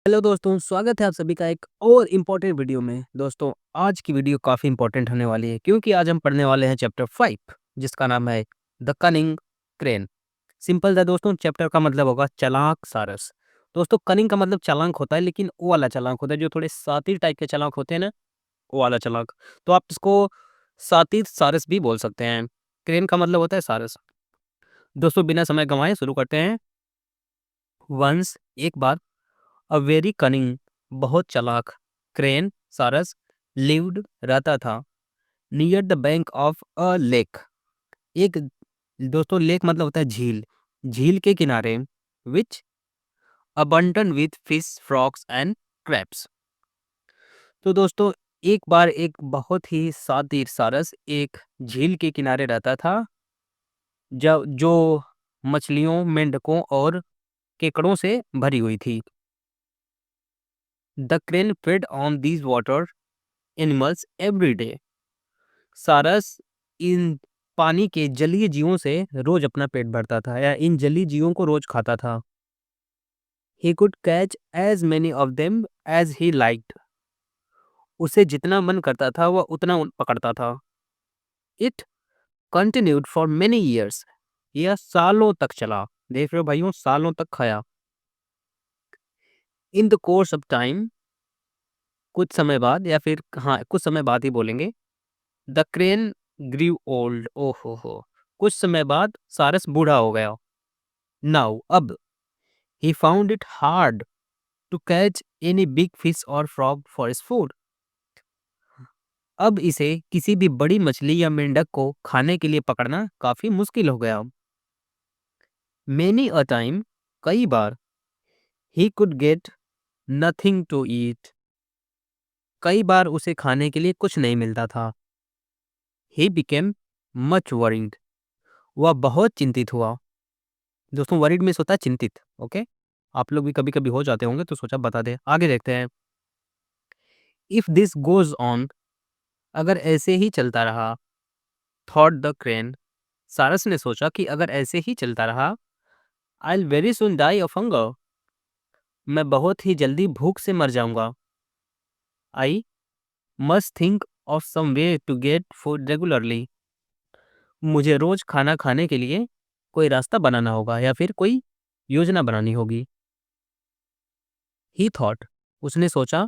Hello दोस्तों, स्वागत है आप सभी का एक और इम्पोर्टेंट वीडियो में। दोस्तों, आज की वीडियो काफ़ी इम्पोर्टेंट होने वाली है क्योंकि आज हम पढ़ने वाले हैं चैप्टर 5 जिसका नाम है द कनिंग क्रेन। सिंपल सा दोस्तों, चैप्टर का मतलब होगा चालाक सारस। दोस्तों, कनिंग का मतलब चालाक होता है, लेकिन वो वाला चालाक होता है जो थोड़े सातिर टाइप के चालाक होते हैं ना, वो वाला चालाक। तो आप इसको सातिर सारस भी बोल सकते हैं। क्रेन का मतलब होता है सारस। दोस्तों, बिना समय गंवाए शुरू करते हैं। वंस एक बार अ वेरी कनिंग बहुत चालाक क्रेन सारस लिव्ड रहता था near the bank of a lake. एक दोस्तों, लेक मतलब होता है झील। झील के किनारे which abundant with fish frogs and crabs. तो दोस्तों, एक बार एक बहुत ही शातिर सारस एक झील के किनारे रहता था जब जो मछलियों, मेंढकों और केकड़ों से भरी हुई थी। The crane fade on these water animals every day. सारस इन पानी के जलीय जीवों से रोज अपना पेट भरता था या इन जलीय जीवों को रोज खाता था। He could catch as many of them as he liked. उसे जितना मन करता था वह उतना पकड़ता था। It continued for many years. यह सालों तक चला। देख रहे हो भाइयों, सालों तक खाया। In the course of time, कुछ समय बाद, या फिर हाँ कुछ समय बाद ही बोलेंगे। The crane grew old. ओहो हो, कुछ समय बाद सारस बूढ़ा हो गया। नाउ अब he found it hard to catch any big fish or frog for his food. अब इसे किसी भी बड़ी मछली या मेंढक को खाने के लिए पकड़ना काफी मुश्किल हो गया। Many a time, कई बार, he could get nothing to eat. कई बार उसे खाने के लिए कुछ नहीं मिलता था। He became much worried. वह बहुत चिंतित हुआ। दोस्तों, वरीड मीन्स होता है चिंतित। ओके, आप लोग भी कभी कभी हो जाते होंगे तो सोचा बता दे। आगे देखते हैं। इफ दिस गोज ऑन, अगर ऐसे ही चलता रहा, थॉट द क्रेन, सारस ने सोचा कि अगर ऐसे ही चलता रहा, I will very soon die of hunger, मैं बहुत ही जल्दी भूख से मर जाऊंगा। I must think of some way to get food regularly, मुझे रोज खाना खाने के लिए कोई रास्ता बनाना होगा या फिर कोई योजना बनानी होगी। ही थॉट, उसने सोचा,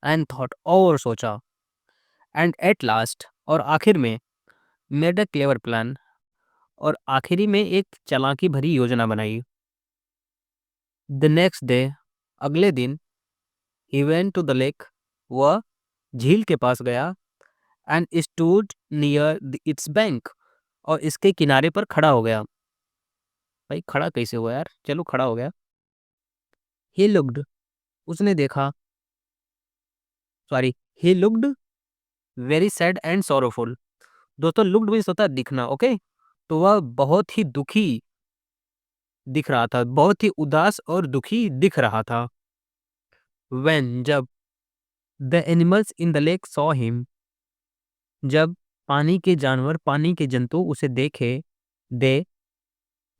एंड थॉट और सोचा, एंड एट लास्ट और आखिर में, मेड अ क्लेवर प्लान, और आखिरी में एक चालाकी भरी योजना बनाई। द नेक्स्ट डे, अगले दिन, he went to the lake, वह झील के पास गया, and stood near its bank, और इसके किनारे पर खड़ा हो गया। भाई खड़ा कैसे हुआ यार, चलो खड़ा हो गया। ही लुक्ड, उसने देखा, sorry, he looked very sad and sorrowful. दोस्तों, लुक्ड मीन्स होता है दिखना। ओके, तो वह बहुत ही दुखी दिख रहा था, बहुत ही उदास और दुखी दिख रहा था। व्हेन, जब, the animals in the lake saw him, जब पानी के जानवर, पानी के जंतु उसे देखे, दे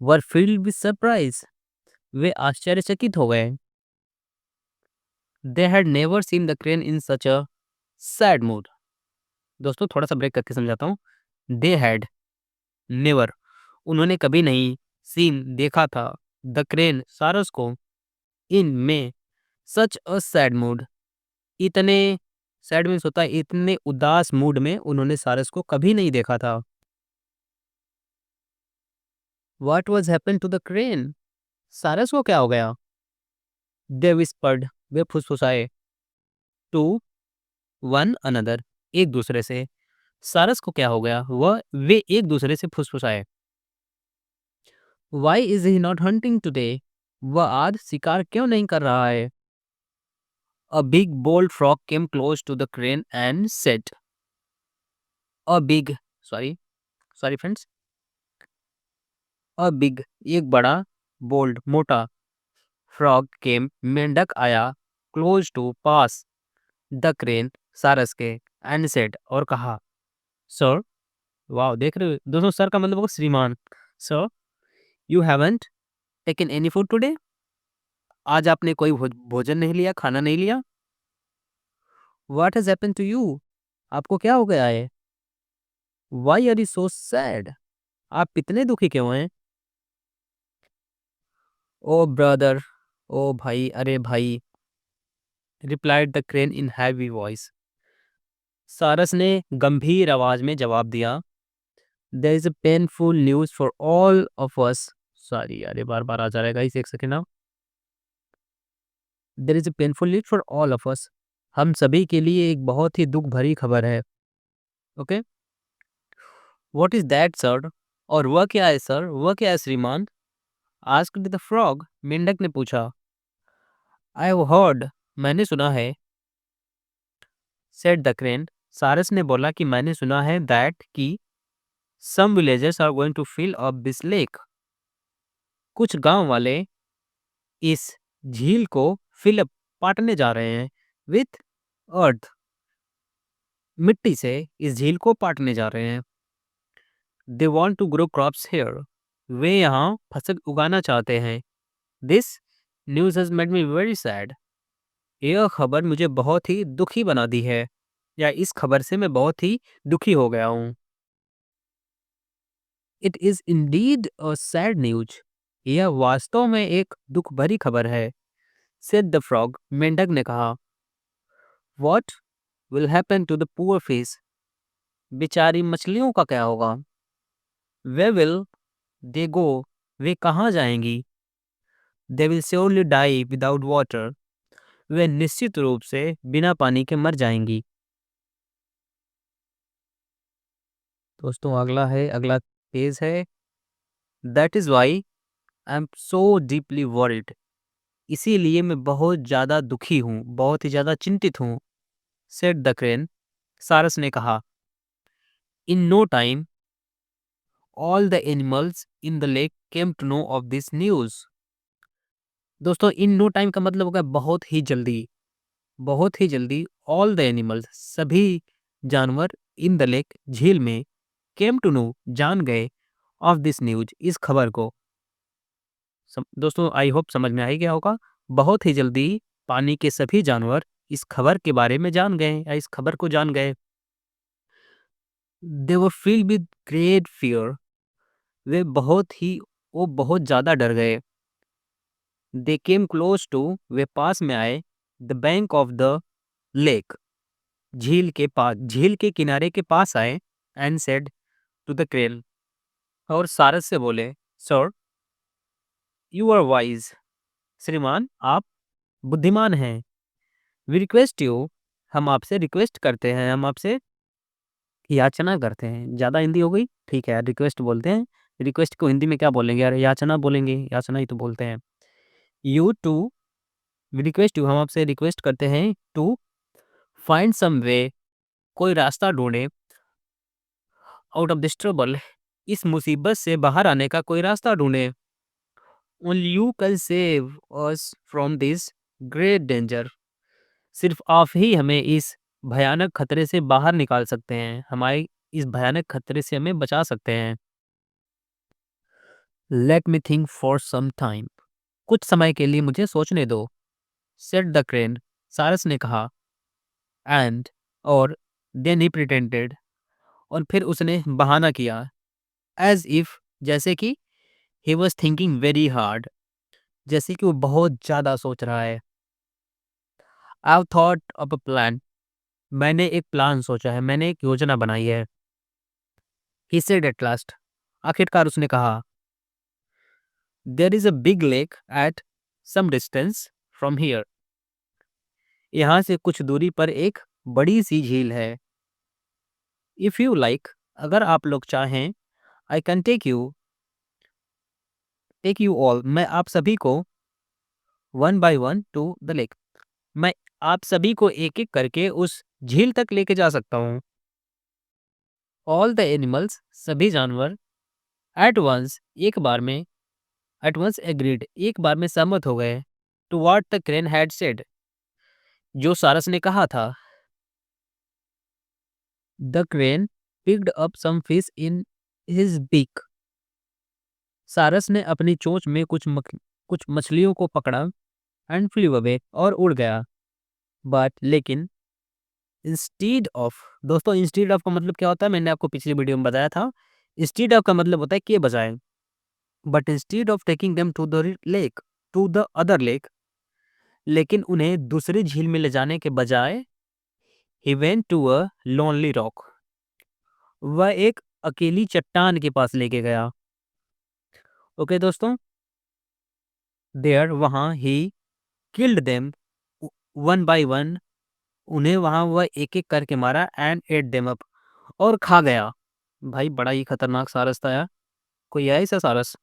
वर फील्ड विद सरप्राइज, वे आश्चर्यचकित हो गए। They had never seen the crane in such a sad mood. दोस्तों, थोड़ा सा ब्रेक करके समझाता हूँ। दे हैड नेवर, उन्होंने कभी नहीं, सीन देखा था, द क्रेन सारस को, इन में, सच अ सैड मूड, इतने, सैड मीन्स होता है इतने उदास मूड में उन्होंने सारस को कभी नहीं देखा था। What was happen to the crane, सारस को क्या हो गया। दे विस्पर्ड, वे फुसफुसाए, टू वन अनदर, एक दूसरे से। सारस को क्या हो गया, वह वे एक दूसरे से फुसफुसाए। Why is he not hunting today, वह आज शिकार क्यों नहीं कर रहा है। A big bold frog came close to the crane and said, a big, sorry sorry friends, a big, एक बड़ा, बोल्ड मोटा, फ्रॉग केम मेंढक आया, क्लोज टू पास, द क्रेन सारस के, एंड सेड और कहा, सर, वाओ देख रहे हो दोस्तों, सर का मतलब होगा श्रीमान। Sir, you haven't taken any food today, आज आपने कोई भोजन नहीं लिया, खाना नहीं लिया? What has happened to you? आपको क्या हो गया है? Why are you so sad? आप इतने दुखी क्यों हैं? ओह ब्रदर, ओ भाई, अरे भाई, replied the crane in heavy voice. सारस ने गंभीर आवाज में जवाब दिया, there is a painful news for all of us. Sorry यार, ये बार बार आ जा रहेगा, इस एक सेकेंड ना। There is a painful news for all of us. हम सभी के लिए एक बहुत ही दुख भरी खबर है। Okay, what is that sir? और वह क्या है सर, वह क्या है श्रीमान? आस्क्ड द फ्रॉग, मेंढक ने पूछा। आई हैव हर्ड, मैंने सुना है। सेड द क्रेन, सारस ने बोला कि मैंने सुना है दैट कि some villagers are going to fill up this lake. कुछ गांव वाले इस झील को फिल अप, पाटने जा रहे हैं, विथ अर्थ, मिट्टी से इस झील को पाटने जा रहे हैं। They want to grow crops here, वे यहाँ फसल उगाना चाहते हैं। This news has made me very sad, यह खबर मुझे बहुत ही दुखी बना दी है, या इस खबर से मैं बहुत ही दुखी हो गया हूँ। It is indeed a sad news, यह वास्तव में एक दुख भरी खबर है। सेड द फ्रॉग, मेंढक ने कहा। What will happen to the poor fish, बेचारी मछलियों का क्या होगा? वे विल दे गो, वे कहाँ जाएंगी? They will surely die without water, वे निश्चित रूप से बिना पानी के मर जाएंगी। दोस्तों अगला पेज है। That is why I am so deeply worried, इसीलिए मैं बहुत ज़्यादा दुखी हूँ, बहुत ही ज़्यादा चिंतित हूँ। सेड द क्रेन, सारस ने कहा। In no time all the animals in the lake came to know of this news. दोस्तों, इन नो टाइम का मतलब होगा बहुत ही जल्दी, बहुत ही जल्दी। ऑल द एनिमल्स, सभी जानवर, इन द लेक, झील में, केम टू नो, जान गए, ऑफ दिस न्यूज, इस खबर को। दोस्तों आई होप समझ में आ ही गया होगा। बहुत ही जल्दी पानी के सभी जानवर इस खबर के बारे में जान गए, या इस खबर को जान गए। दे वर फील्ड विद ग्रेट फियर, वे वो बहुत ज्यादा डर गए। दे केम क्लोज टू, वे पास में आए, the bank of the lake, झील के पास, झील के किनारे के पास आए। And said to the crane, और सारस से बोले, सर यू आर वाइज, श्रीमान आप बुद्धिमान हैं। वी रिक्वेस्ट यू, हम आपसे रिक्वेस्ट करते हैं, हम आपसे याचना करते हैं। ज़्यादा हिंदी हो गई, ठीक है, रिक्वेस्ट बोलते हैं। रिक्वेस्ट को हिंदी में क्या बोलेंगे यार? याचना बोलेंगे, याचना ही तो बोलते हैं। You too, we request you, हम आपसे रिक्वेस्ट करते हैं, टू फाइंड सम वे, कोई रास्ता ढूंढे, आउट ऑफ दिस ट्रबल, इस मुसीबत से बाहर आने का कोई रास्ता ढूंढे। Only you can save us from this great danger, सिर्फ आप ही हमें इस भयानक खतरे से बाहर निकाल सकते हैं, हमारे इस भयानक खतरे से हमें बचा सकते हैं। Let me think for some time, कुछ समय के लिए मुझे सोचने दो। सेड द क्रेन, सारस ने कहा। एंड, और देन ही प्रिटेंडेड, और फिर उसने बहाना किया, एज इफ, जैसे कि, he was thinking very hard, जैसे कि वो बहुत ज़्यादा सोच रहा है। I have thought of a plan, मैंने एक प्लान सोचा है, मैंने एक योजना बनाई है। ही सेड एट लास्ट, आखिरकार उसने कहा। There is a big lake at some distance from here, यहाँ से कुछ दूरी पर एक बड़ी सी झील है। इफ यू लाइक, अगर आप लोग चाहें, I can take you all, मैं आप सभी को, one by one to the lake, मैं आप सभी को एक एक करके उस झील तक लेके जा सकता हूँ। ऑल द एनिमल्स, सभी जानवर, एट वंस, एक बार में, एट वंस एग्रीड, एक बार में सहमत हो गए, to what the crane had said, जो सारस ने कहा था। The crane picked up some fish in his beak, सारस ने अपनी चोंच में कुछ मछलियों को पकड़ा। एंड फ्लू अवे, और उड़ गया। बट लेकिन इंस्टीड ऑफ, दोस्तों इंस्टीड ऑफ का मतलब क्या होता है, मैंने आपको पिछली वीडियो में बताया था। इंस्टीड ऑफ का मतलब होता है के बजाय। But instead of taking them to the lake, to the other lake, लेकिन उन्हें दूसरी झील में ले जाने के बजाय he went to a lonely rock, वह एक अकेली चट्टान के पास लेके गया। ओके दोस्तों, देयर वहाँ he killed them one by one, उन्हें वहां वह एक एक करके मारा, एंड एट देम अप, और खा गया। भाई बड़ा ही खतरनाक सारस था यार, कोई है ऐसा सारस।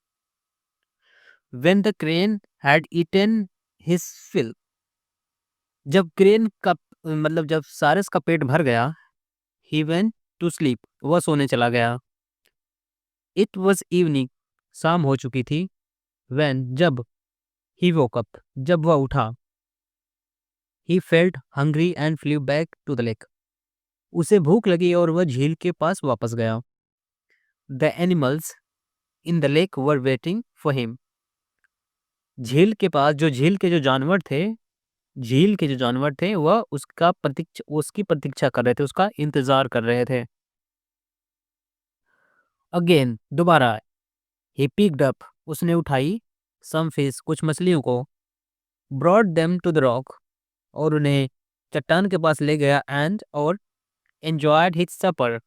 When the crane had eaten his fill, जब क्रेन का मतलब जब सारस का पेट भर गया, ही वेंट टू स्लीप, वह सोने चला गया। इट वॉज इवनिंग, शाम हो चुकी थी। व्हेन, जब, ही वोक अप, जब वह उठा, he felt hungry and flew back to the lake, उसे भूख लगी और वह झील के पास वापस गया। The animals in the lake were waiting for him, झील के पास जो झील के जो जानवर थे, झील के जो जानवर थे वह उसकी प्रतीक्षा कर रहे थे, उसका इंतजार कर रहे थे। अगेन, दोबारा, ही पिक्ड अप, उसने उठाई, सम फिश, कुछ मछलियों को, brought them to the rock, और उन्हें चट्टान के पास ले गया, एंड और एंजॉयड हिज सपर,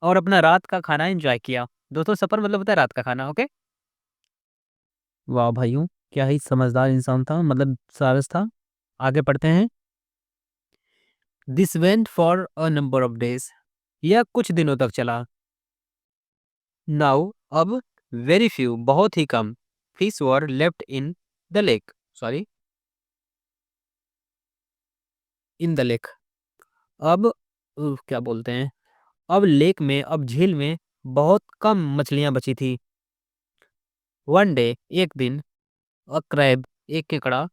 और अपना रात का खाना एंजॉय किया। दोस्तों सपर मतलब होता है रात का खाना। ओके, वाह भाइयों, क्या ही समझदार इंसान था, मतलब सारस था। आगे पढ़ते हैं। This went for a number of days, यह कुछ दिनों तक चला। नाउ, अब, वेरी फ्यू, बहुत ही कम, fish were left in the lake, sorry, in the lake, अब क्या बोलते हैं, अब लेक में, अब झील में बहुत कम मछलियां बची थी। वन डे, एक दिन, अ क्रैब, एक केकड़ा,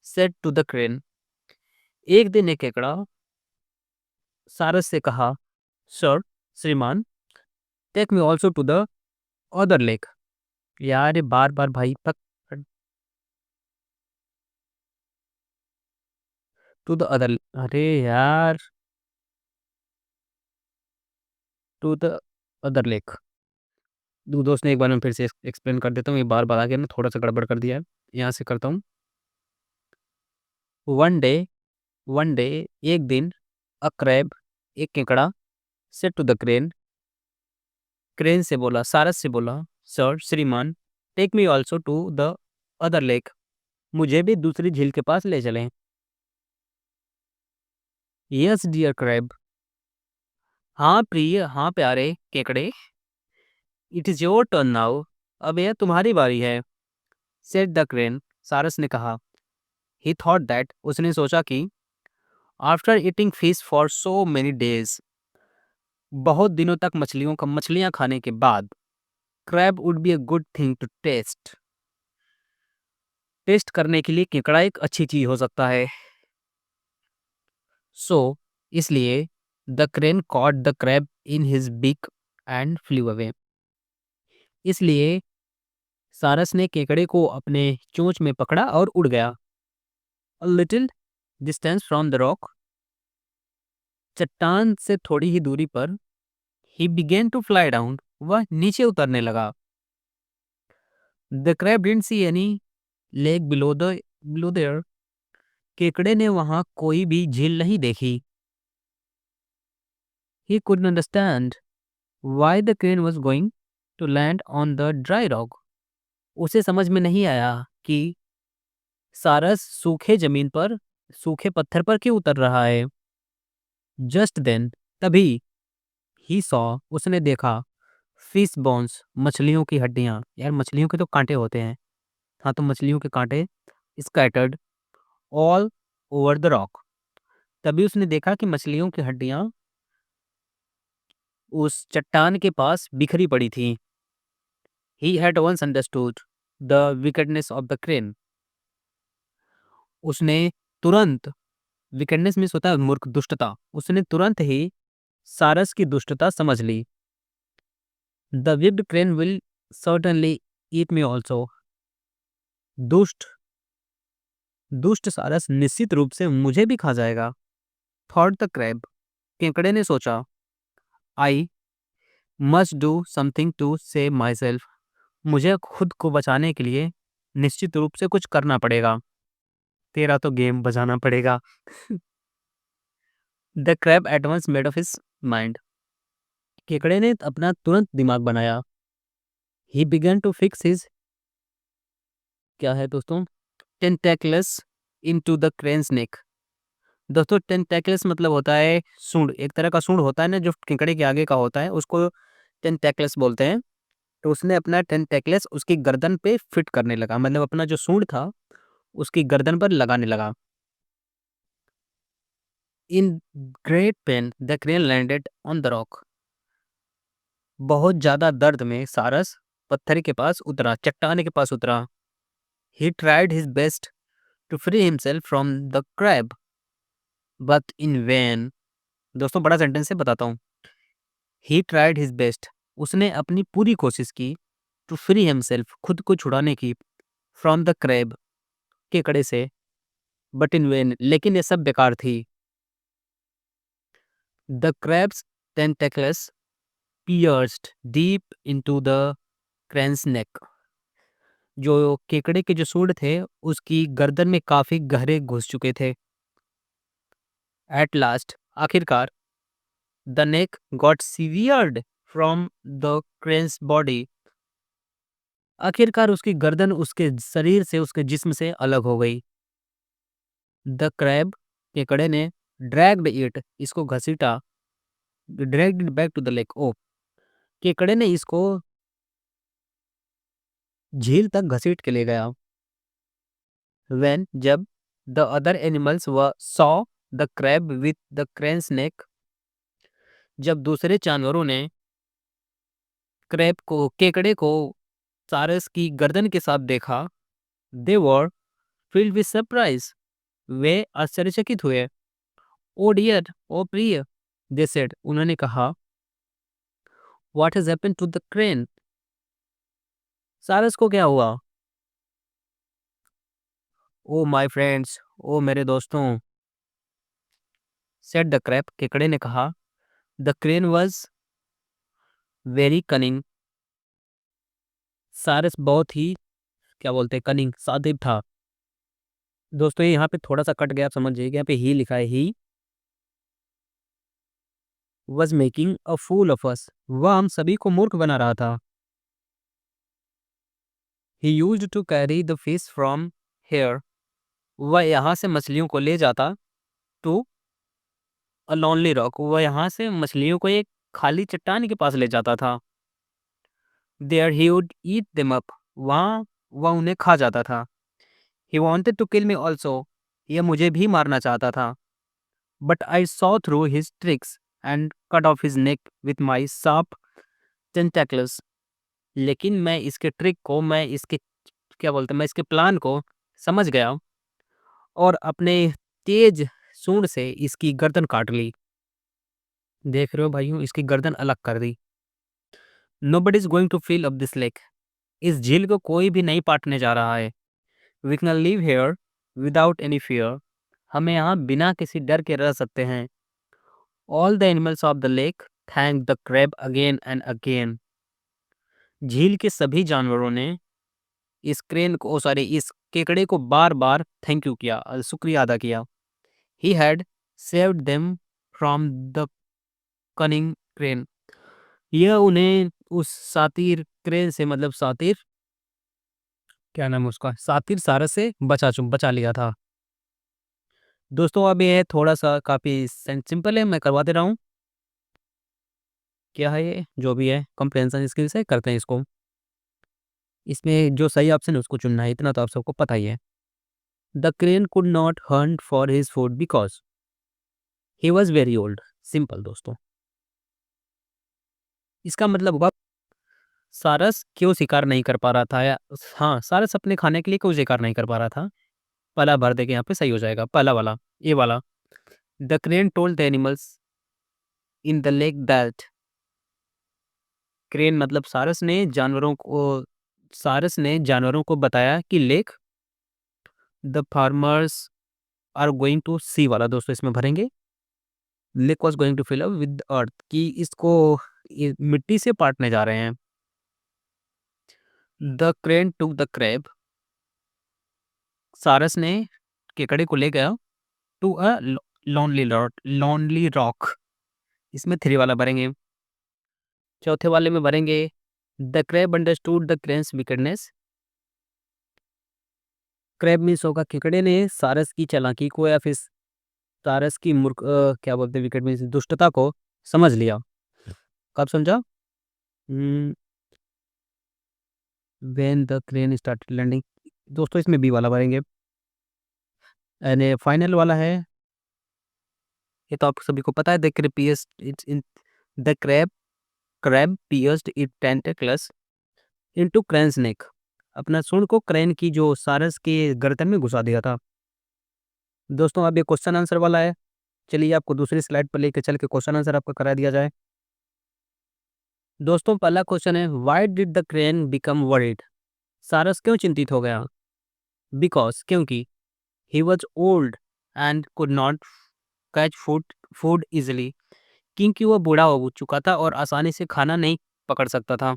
सेड टू द क्रेन, एक दिन एक केकड़ा सारस से कहा, सर, श्रीमान, take me also to the other lake. यार ये बार बार भाई तक, टू द अदर, अरे यार, टू द अदर लेक। दोस्त ने एक बार में फिर से एक्सप्लेन कर देता हूँ, ये बार बार आ गया ना, थोड़ा सा गड़बड़ कर दिया है। यहाँ से करता हूँ। वन डे, वन डे, एक दिन, अ क्रैब, एक केकड़ा, said to the crane, crane से बोला, सारस से बोला, सर, श्रीमान, take me also to the other lake, मुझे भी दूसरी झील के पास ले चलें। यस डियर क्रैब, हाँ प्रिय, हाँ प्यारे केकड़े, it is your turn now, अब यह तुम्हारी बारी है। सेड द क्रेन, सारस ने कहा। ही थॉट दैट, उसने सोचा कि, after eating fish for so many days, बहुत दिनों तक मछलियां खाने के बाद, crab would be a good thing to taste, taste करने के लिए केकड़ा एक अच्छी चीज हो सकता है। सो, इसलिए, the crane caught the crab in his बिक एंड फ्लू अवे, इसलिए सारस ने केकड़े को अपने चोंच में पकड़ा और उड़ गया। A little distance from the rock, चट्टान से थोड़ी ही दूरी पर, he began to fly down, वह नीचे उतरने लगा। The crab didn't see any lake below there, केकड़े ने वहां कोई भी झील नहीं देखी। He couldn't understand why the crane was going to land on the dry rock, उसे समझ में नहीं आया कि सारस सूखे जमीन पर, सूखे पत्थर पर क्यों उतर रहा है। जस्ट देन, तभी, ही सॉ, उसने देखा, फिश बोन्स, मछलियों की हड्डियां, यार मछलियों के तो कांटे होते हैं, हाँ तो मछलियों के कांटे, scattered all over the rock, तभी उसने देखा कि मछलियों की हड्डियां उस चट्टान के पास बिखरी पड़ी थी। He had once understood the wickedness of the crane, उसने तुरंत, विकेडनेस मीन्स होता है मूर्ख, दुष्टता, उसने तुरंत ही सारस की दुष्टता समझ ली। The wicked crane will certainly eat me also, दुष्ट दुष्ट सारस निश्चित रूप से मुझे भी खा जाएगा। थॉट द क्रैब, केकड़े ने सोचा। I must do something to save myself, मुझे खुद को बचाने के लिए निश्चित रूप से कुछ करना पड़ेगा। तेरा तो गेम बजाना पड़ेगा। The crab at once made of his mind, केकड़े ने अपना तुरंत दिमाग बनाया। He began to fix his, क्या है दोस्तों, tentacles into the crane's neck. दोस्तों टेंटेकल्स मतलब होता है सूंड, एक तरह का सूंड होता है ना जो केकड़े के आगे का होता है, उसको टेंटेकल्स बोलते हैं। तो उसने अपना टेंटेकल्स उसकी गर्दन पे फिट करने लगा, मतलब अपना जो सूंड था उसकी गर्दन पर लगाने लगा। In great pain the crane landed on the rock, बहुत ज्यादा दर्द में सारस पत्थर के पास उतरा, चट्टान के पास उतरा। He tried his best to free himself from the crab but in vain. दोस्तों बड़ा सेंटेंस है, बताता हूँ। ही ट्राइड हिज बेस्ट, उसने अपनी पूरी कोशिश की, टू फ्री हिमसेल्फ, खुद को छुड़ाने की, फ्रॉम द क्रैब, केकड़े से, बट इन वेन, लेकिन ये सब बेकार थी। The crab's tentacles pierced deep into the crane's neck, जो केकड़े के जो सूंड थे उसकी गर्दन में काफी गहरे घुस चुके थे। एट लास्ट, आखिरकार, the neck got severed from the crane's body, आखिरकार उसकी गर्दन उसके शरीर से, उसके जिस्म से अलग हो गई। द क्रैब, केकड़े ने, ड्रैग्ड इट, इसको घसीटा, dragged back to the lake, ओ, केकड़े ने इसको झील तक घसीट के ले गया। व्हेन, जब, the other animals who saw the crab with the crane's neck, जब दूसरे जानवरों ने क्रैब को, केकड़े को सारस की गर्दन के साथ देखा, दे वर filled with surprise, वे आश्चर्यचकित हुए। ओ डियर, ओ प्रिय, दे सेड, उन्होंने कहा, what has happened to the crane, सारस को क्या हुआ। ओ माय फ्रेंड्स, ओ मेरे दोस्तों, सेड द क्रैब, केकड़े ने कहा, the crane was very cunning, सारस बहुत ही, क्या बोलते हैं, कनिंग, सादिब था। दोस्तों ये यहाँ पे थोड़ा सा कट गया, आप समझ जाइए, यहाँ पे ही लिखा है, he was making a fool of us, वह हम सभी को मूर्ख बना रहा था। He used to carry the fish from here, वह यहाँ से मछलियों को ले जाता, टू अ लोनली रॉक, वह यहाँ से मछलियों को एक खाली चट्टान के पास ले जाता था। There he would eat them up, वहाँ वह उन्हें खा जाता था। He wanted to kill me also, यह मुझे भी मारना चाहता था। But I saw through his tricks and cut off his neck with my sharp tentacles, लेकिन मैं इसके ट्रिक को, मैं इसके, क्या बोलते हैं, मैं इसके प्लान को समझ गया और अपने तेज सूंड से इसकी गर्दन काट ली। देख रहे हो भाइयों, इसकी गर्दन अलग कर दी। Nobody is going to fill up this lake, इस झील को कोई भी नहीं पाटने जा रहा है। We can live here without any fear, हमें यहाँ बिना किसी डर के रह सकते हैं। All the animals of the lake thank the crab again and again, झील के सभी जानवरों ने इस क्रेन को, सॉरी, इस केकड़े को बार बार थैंक यू किया, शुक्रिया अदा किया। He had saved them from the cunning crane, यह उन्हें उस सातिर क्रेन से, मतलब सातिर, क्या नाम है उसका, सातिर सारस से बचा लिया था। दोस्तों अब ये है थोड़ा सा, काफी सिंपल है, मैं करवा दे रहा हूँ। क्या है ये, जो भी है कंप्रेंशन स्किल्स है, करते हैं इसको। इसमें जो सही ऑप्शन है उसको चुनना है, इतना तो आप सबको पता ही है। The crane could not Hunt for his food because he was very old, simple दोस्तों। इसका मतलब हुआ, सारस क्यों शिकार नहीं कर पा रहा था, या हाँ, सारस अपने खाने के लिए क्यों शिकार नहीं कर पा रहा था। पहला भर देके यहाँ पे सही हो जाएगा, पहला वाला, ये वाला। The crane told the animals in the lake that, crane मतलब सारस ने जानवरों को बताया कि lake the farmers are going to C वाला दोस्तों इसमें भरेंगे। Lake was going to fill up with earth, कि इसको ये मिट्टी से पाटने जा रहे हैं। The crane to the crab, सारस ने केकड़े को ले गया टू अ लॉनली रॉक, इसमें थ्री वाला भरेंगे। चौथे वाले में भरेंगे the crab understood the cranes wickedness. Crab means होगा केकड़े ने सारस की चालाकी को या फिर सारस की क्या बोलते हैं, विकेट मीन्स दुष्टता को समझ लिया। कब समझा? When the crane started landing, दोस्तों इसमें बी वाला भरेंगे। एंड फाइनल वाला है, ये तो आप सभी को पता है, the crab pierced its in the crab pierced it tentacles into crane's neck, अपना सूंड को क्रेन की जो सारस के गर्दन में घुसा दिया था। दोस्तों अब ये क्वेश्चन आंसर वाला है, चलिए आपको दूसरी स्लाइड पर लेके चल के क्वेश्चन आंसर आपका करा दिया जाए। दोस्तों पहला क्वेश्चन है, why did the crane become worried, सारस क्यों चिंतित हो गया? बिकॉज, क्योंकि he was old and could not catch food easily, क्योंकि वह बूढ़ा हो चुका था और आसानी से खाना नहीं पकड़ सकता था।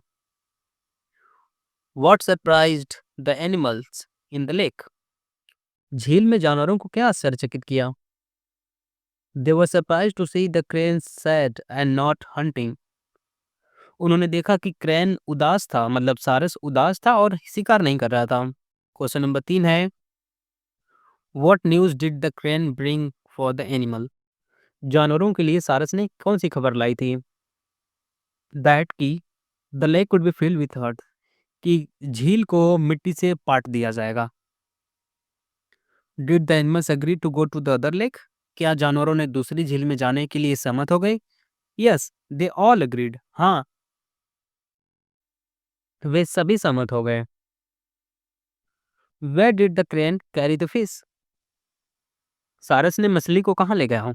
What surprised the animals in the lake? झील में जानवरों को क्या आश्चर्यचकित किया? They were surprised to see the crane sad and not hunting. उन्होंने देखा कि क्रेन उदास था, मतलब सारस उदास था और शिकार नहीं कर रहा था। क्वेश्चन नंबर 3 है, What news did the crane bring for the animal? जानवरों के लिए सारस ने कौन सी खबर लाई थी? That कि the lake could be filled with earth, कि झील को मिट्टी से पाट दिया जाएगा। Did the animals agree to go to the other lake? क्या जानवरों ने दूसरी झील में जाने के लिए सहमत हो गए? Yes, they all agreed. हाँ, वे सभी सहमत हो गए। Where did the crane carry the fish? सारस ने मछली को कहाँ ले गया?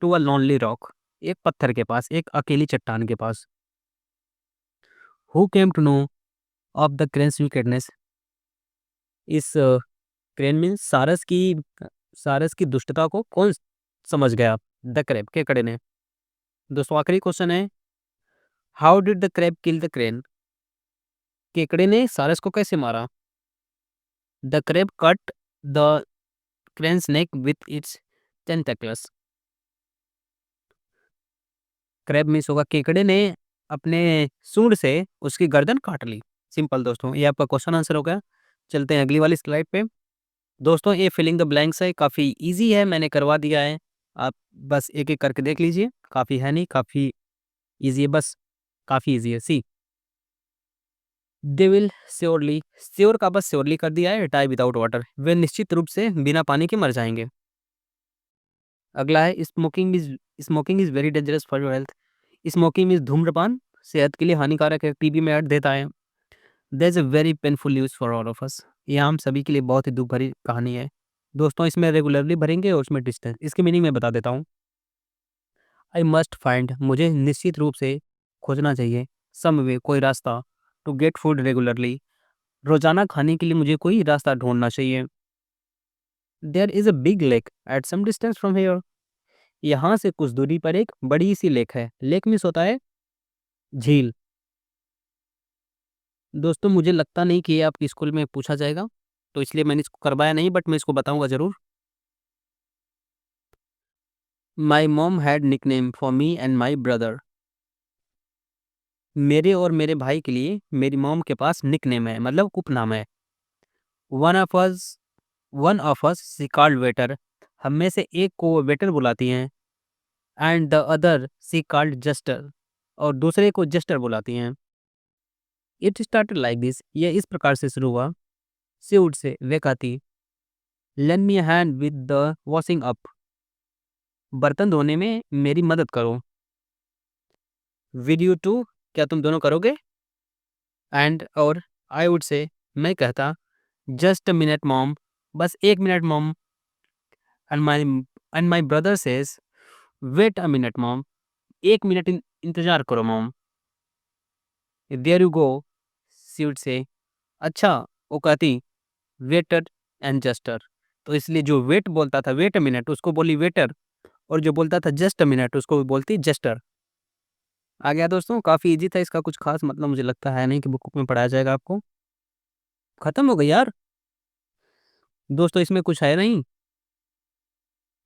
To a lonely rock. एक पत्थर के पास, एक अकेली चट्टान के पास। Who came to know of the crane's wickedness? इस क्रेन में सारस की दुष्टता को कौन समझ गया? द क्रैब, केकड़े ने। दोस्तों आखिरी क्वेश्चन है, how did the crab kill the crane? केकड़े ने सारस को कैसे मारा? The crab cut the crane's neck with its tentacles. Crab means होगा केकड़े ने अपने सूंड से उसकी गर्दन काट ली। सिंपल दोस्तों, ये आपका क्वेश्चन आंसर हो गया। चलते हैं अगली वाली स्लाइड पे। दोस्तों ये फिलिंग द ब्लैंक्स है, काफ़ी इजी है, मैंने करवा दिया है। आप बस एक-एक करके देख लीजिए, काफ़ी है नहीं, काफ़ी इजी है, बस काफ़ी इजी है। सी दे विल श्योरली, श्योर का बस श्योरली कर दिया है, डाई विदाउट वाटर, वे निश्चित रूप से बिना पानी के मर जाएंगे। अगला है, smoking is very dangerous for your health. Smoking means धूम्रपान सेहत के लिए हानिकारक है, टीबी में ऐड देता है। That is a very painful news for all of अस, ये हम सभी के लिए बहुत ही दुख भरी कहानी है। दोस्तों इसमें रेगुलरली भरेंगे और उसमें डिस्टेंस, इसकी मीनिंग मैं बता देता हूँ। आई मस्ट फाइंड, मुझे निश्चित रूप से खोजना चाहिए, सम वे, कोई रास्ता, टू गेट फूड रेगुलरली, रोजाना खाने के लिए मुझे कोई रास्ता ढूंढना चाहिए। There is a big lake at some distance from here, यहाँ से कुछ दूरी पर एक बड़ी सी लेक है। लेक मीन्स होता है झील। दोस्तों मुझे लगता नहीं कि ये आपके स्कूल में पूछा जाएगा, तो इसलिए मैंने इसको करवाया नहीं, बट मैं इसको बताऊंगा ज़रूर। My mom had nickname for me and my brother, मेरे और मेरे भाई के लिए मेरी मॉम के पास निकनेम है, मतलब उपनाम है। One of us one of us she called waiter, हम में से एक को वो वेटर बुलाती हैं। And the other she called Juster, और दूसरे को जस्टर बुलाती हैं। इट स्टार्टेड लाइक दिस, ये इस प्रकार से शुरू हुआ। शी वुड से, वे कहती, lend me hand with the washing up, बर्तन धोने में मेरी मदद करो। विद यू टू, क्या तुम दोनों करोगे? एंड और आई वुड से, मैं कहता, जस्ट अ मिनट मॉम, बस एक minute mom. And my brother says, wait a minute mom, एक मिनट इंतजार करो mom. There you go, she would say, अच्छा, वो कहती, वेटर एंड जस्टर। तो इसलिए जो वेट बोलता था वेट अ मिनट उसको बोली वेटर, और जो बोलता था जस्ट अ मिनट उसको बोलती जस्टर। आ गया दोस्तों, काफ़ी ईज़ी था, इसका कुछ ख़ास मतलब मुझे लगता है नहीं कि बुक में पढ़ाया जाएगा आपको। खत्म हो गई यार! दोस्तों इसमें कुछ है नहीं,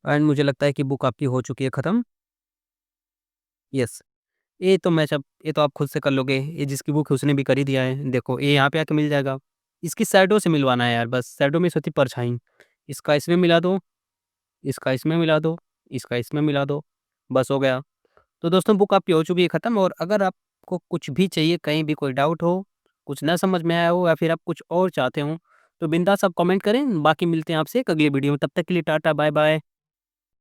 एंड मुझे लगता है कि बुक आपकी हो चुकी है खत्म। यस, ये तो आप खुद से कर लोगे, ये जिसकी बुक है उसने भी कर ही दिया है। देखो ये यहाँ पे आके मिल जाएगा। इसकी शैडो से मिलवाना है यार बस, शैडो मीन्स होती है परछाई। इसका इसमें मिला दो, इसका इसमें मिला दो, इसका इसमें मिला दो, बस हो गया। तो दोस्तों बुक आपकी हो चुकी है खत्म, और अगर आपको कुछ भी चाहिए, कहीं भी कोई डाउट हो, कुछ ना समझ में आया हो या फिर आप कुछ और चाहते हो, तो बिंदास आप कमेंट करें। बाकी मिलते हैं आपसे एक अगली वीडियो में, तब तक के लिए टाटा बाय बाय।